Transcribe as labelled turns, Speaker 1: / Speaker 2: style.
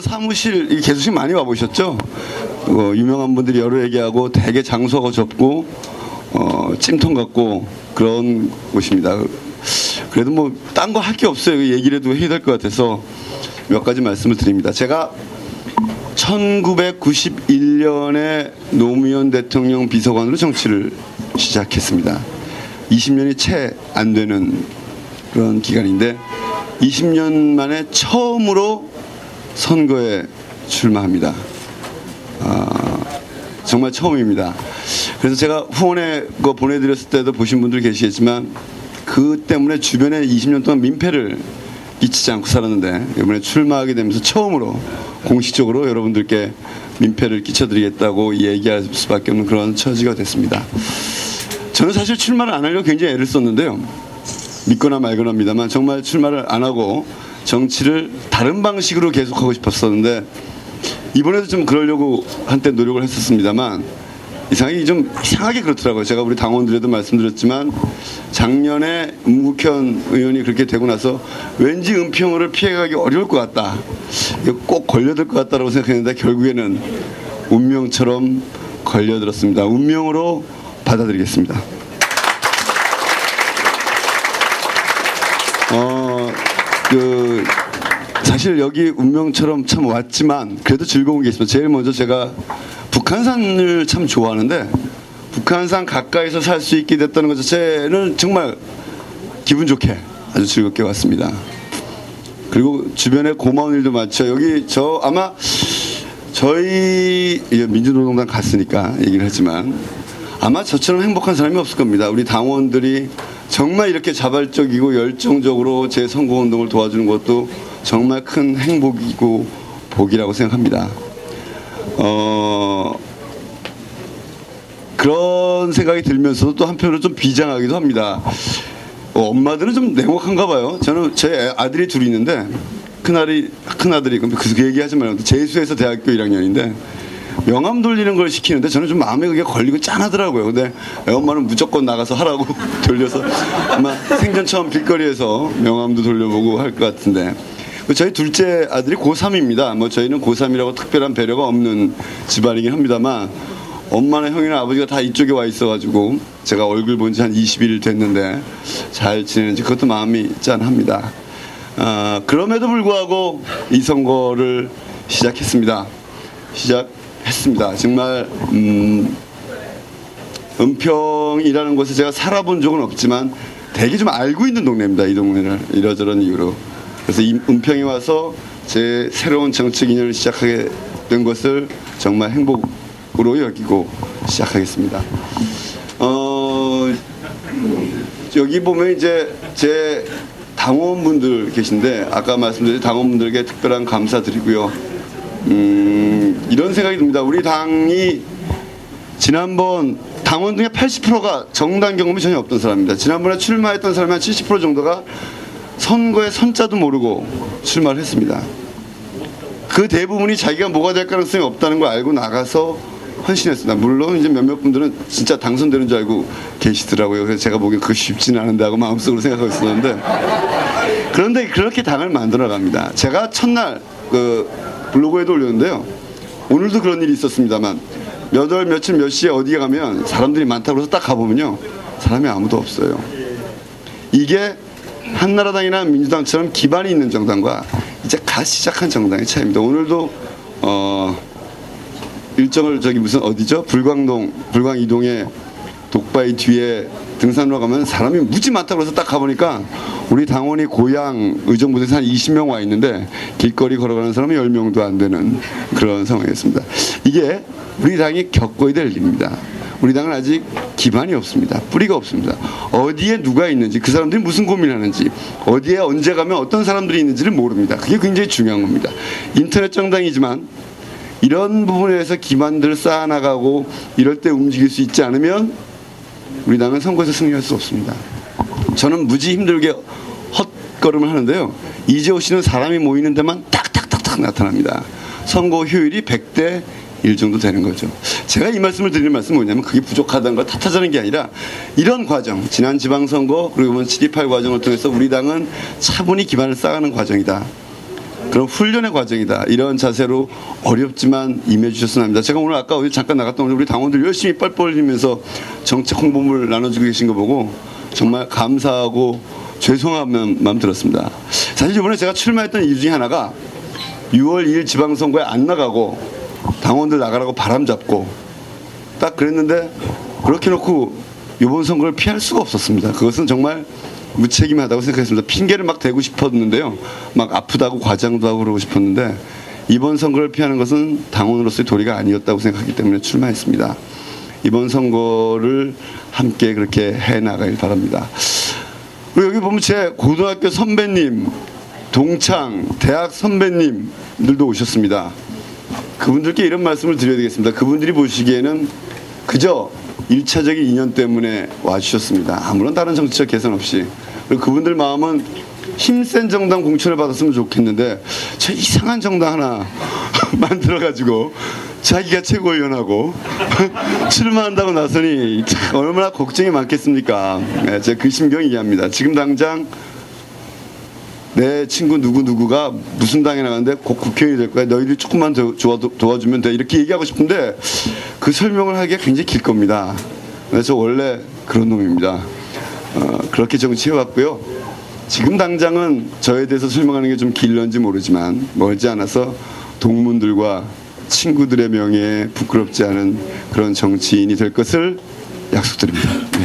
Speaker 1: 사무실 이 개수식 많이 와보셨죠? 유명한 분들이 여러 얘기하고 되게 장소가 좁고 찜통 같고 그런 곳입니다. 그래도 뭐 딴 거 할 게 없어요. 얘기를 해도 해야 될 것 같아서 몇 가지 말씀을 드립니다. 제가 1991년에 노무현 대통령 비서관으로 정치를 시작했습니다. 20년이 채 안 되는 그런 기간인데 20년 만에 처음으로 선거에 출마합니다. 정말 처음입니다. 그래서 제가 후원회 거 보내드렸을 때도 보신 분들 계시겠지만 그 때문에 주변에 20년 동안 민폐를 끼치지 않고 살았는데 이번에 출마하게 되면서 처음으로 공식적으로 여러분들께 민폐를 끼쳐드리겠다고 얘기할 수밖에 없는 그런 처지가 됐습니다. 저는 사실 출마를 안 하려고 굉장히 애를 썼는데요. 믿거나 말거나입니다만 정말 출마를 안 하고 정치를 다른 방식으로 계속하고 싶었었는데 이번에도 좀 그러려고 한때 노력을 했었습니다만 이상하게 그렇더라고요. 제가 우리 당원들에도 말씀드렸지만 작년에 문국현 의원이 그렇게 되고 나서 왠지 은평을 피해가기 어려울 것 같다. 이거 꼭 걸려들 것 같다라고 생각했는데 결국에는 운명처럼 걸려들었습니다. 운명으로 받아들이겠습니다. 사실 여기 운명처럼 참 왔지만 그래도 즐거운 게 있습니다. 제일 먼저 제가 북한산을 참 좋아하는데 북한산 가까이서 살 수 있게 됐다는 것 자체는 정말 기분 좋게 아주 즐겁게 왔습니다. 그리고 주변에 고마운 일도 많죠. 여기 아마 저희 민주노동당 갔으니까 얘기를 하지만 아마 저처럼 행복한 사람이 없을 겁니다. 우리 당원들이 정말 이렇게 자발적이고 열정적으로 제 선거운동을 도와주는 것도 정말 큰 행복이고 복이라고 생각합니다. 그런 생각이 들면서도 또 한편으로 좀 비장하기도 합니다. 엄마들은 좀 냉혹한가 봐요. 저는 제 아들이 둘이 있는데 큰아들이 그 얘기하지 말고 재수해서 대학교 1학년인데 명함 돌리는 걸 시키는데 저는 좀 마음에 그게 걸리고 짠하더라고요. 근데 엄마는 무조건 나가서 하라고 돌려서 아마 생전 처음 길거리에서 명함도 돌려보고 할 것 같은데 저희 둘째 아들이 고3입니다. 뭐 저희는 고3이라고 특별한 배려가 없는 집안이긴 합니다만 엄마나 형이나 아버지가 다 이쪽에 와 있어가지고 제가 얼굴 본 지 한 20일 됐는데 잘 지내는지 그것도 마음이 짠합니다. 그럼에도 불구하고 이 선거를 시작했습니다. 정말 은평이라는 곳에 제가 살아본 적은 없지만 되게 좀 알고 있는 동네입니다. 이 동네를 이러저런 이유로. 그래서 이 은평에 와서 제 새로운 정책 인연을 시작하게 된 것을 정말 행복으로 여기고 시작하겠습니다. 여기 보면 이제 제 당원분들 계신데 아까 말씀드린 당원분들에게 특별한 감사드리고요. 이런 생각이 듭니다. 우리 당이 지난번 당원 중에 80%가 정당 경험이 전혀 없던 사람입니다. 지난번에 출마했던 사람이 한 70% 정도가 선거의 선자도 모르고 출마를 했습니다. 그 대부분이 자기가 뭐가 될 가능성이 없다는 걸 알고 나가서 헌신했습니다. 물론 이제 몇몇 분들은 진짜 당선되는 줄 알고 계시더라고요. 그래서 제가 보기엔 그거 쉽지는 않은데 하고 마음속으로 생각하고 있었는데 그런데 그렇게 당을 만들어 갑니다. 제가 첫날 블로그에도 올렸는데요. 오늘도 그런 일이 있었습니다만 며칠 몇 시에 어디에 가면 사람들이 많다고 해서 딱 가보면요. 사람이 아무도 없어요. 이게 한나라당이나 민주당처럼 기반이 있는 정당과 이제 갓 시작한 정당의 차이입니다. 오늘도 일정을 불광 이동에 독바이 뒤에 등산로 가면 사람이 무지 많다고 해서 딱 가보니까 우리 당원이 고향 의정부에서 한 20명 와 있는데 길거리 걸어가는 사람이 10명도 안 되는 그런 상황이었습니다. 이게 우리 당이 겪어야 될 일입니다. 우리 당은 아직 기반이 없습니다. 뿌리가 없습니다. 어디에 누가 있는지 그 사람들이 무슨 고민하는지 어디에 언제 가면 어떤 사람들이 있는지를 모릅니다. 그게 굉장히 중요한 겁니다. 인터넷 정당이지만 이런 부분에서 기반들을 쌓아나가고 이럴 때 움직일 수 있지 않으면 우리 당은 선거에서 승리할 수 없습니다. 저는 무지 힘들게 헛걸음을 하는데요. 이재호 씨는 사람이 모이는 데만 탁탁탁탁 나타납니다. 선거 효율이 100대 1 정도 되는 거죠. 제가 이 말씀을 드리는 말씀은 뭐냐면 그게 부족하다는 걸 탓하자는 게 아니라 이런 과정, 지난 지방선거 그리고 이번 7.28 과정을 통해서 우리 당은 차분히 기반을 쌓아가는 과정이다. 그런 훈련의 과정이다. 이런 자세로 어렵지만 임해주셨으면 합니다. 제가 오늘 아까 어디 잠깐 나갔다 오는데 우리 당원들 열심히 뻘뻘 흘리면서 정책 홍보물 나눠주고 계신 거 보고 정말 감사하고 죄송한 마음 들었습니다. 사실 이번에 제가 출마했던 이유 중에 하나가 6월 2일 지방선거에 안 나가고 당원들 나가라고 바람잡고 딱 그랬는데 그렇게 놓고 이번 선거를 피할 수가 없었습니다. 그것은 정말 무책임하다고 생각했습니다. 핑계를 막 대고 싶었는데요. 막 아프다고 과장도 하고 그러고 싶었는데 이번 선거를 피하는 것은 당원으로서의 도리가 아니었다고 생각하기 때문에 출마했습니다. 이번 선거를 함께 그렇게 해나가길 바랍니다. 그리고 여기 보면 제 고등학교 선배님, 동창, 대학 선배님들도 오셨습니다. 그분들께 이런 말씀을 드려야 되겠습니다. 그분들이 보시기에는 그저 1차적인 인연 때문에 와주셨습니다. 아무런 다른 정치적 개선 없이. 그리고 그분들 마음은 힘센 정당 공천을 받았으면 좋겠는데 저 이상한 정당 하나 만들어가지고 자기가 최고위원하고 출마한다고 나서니 참 얼마나 걱정이 많겠습니까. 네, 제가 그 심경 이해합니다. 지금 당장 내 친구 누구누구가 무슨 당에 나가는데 곧 국회의원이 될 거야. 너희들이 조금만 더 도와주면 돼. 이렇게 얘기하고 싶은데 그 설명을 하기가 굉장히 길 겁니다. 그래서 원래 그런 놈입니다. 그렇게 정치해왔고요. 지금 당장은 저에 대해서 설명하는 게 좀 길런지 모르지만 멀지 않아서 동문들과 친구들의 명예에 부끄럽지 않은 그런 정치인이 될 것을 약속드립니다. 네.